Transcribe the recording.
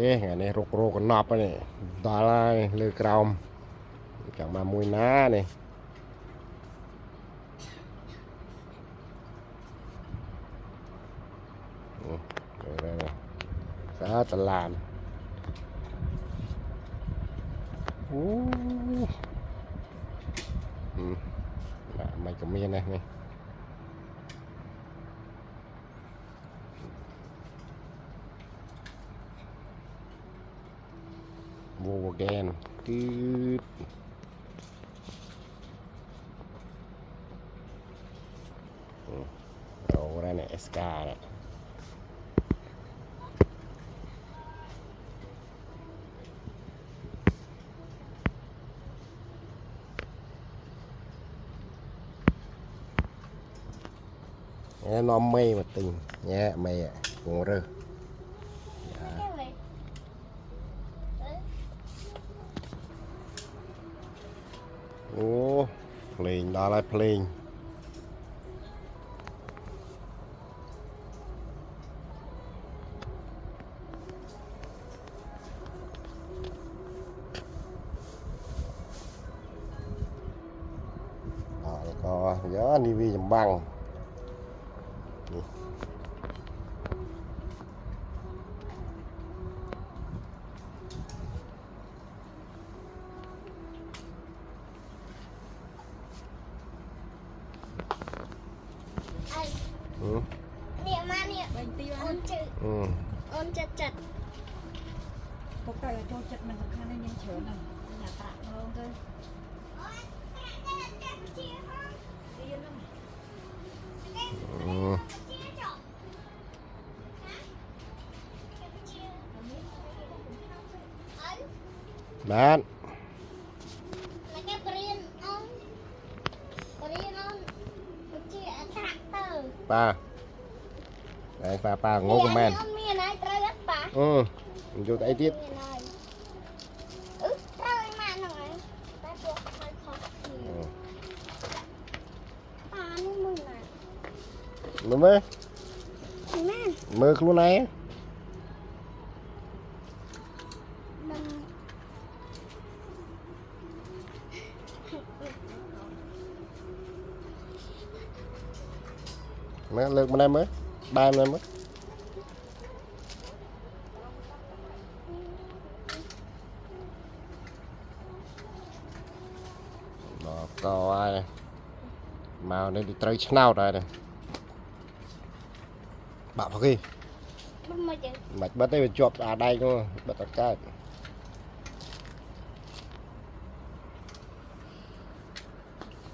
ngày này rục rục con nọp này đó là lư còng chẳng mà mùi ná này đây này rất là làm mày cầm miên này này vô again cứ đồ ra này SK này nó mê mà tình nhé mê cũng rơ ô plane đó là plane đó có gió nivi chầm băng nè mà nè ôn chữ ôn chật chật có cái là cho chật mình không khăn nên nhanh chở này nhà tạm luôn thôi bạn ba đây ba ngố của men vô tay tiếp mới mơ luôn này mới lượt bên em mới ba em mới đó coi màu này đi tới nào rồi này bảo cái mạch bắt đây chụp đây không bật tất cả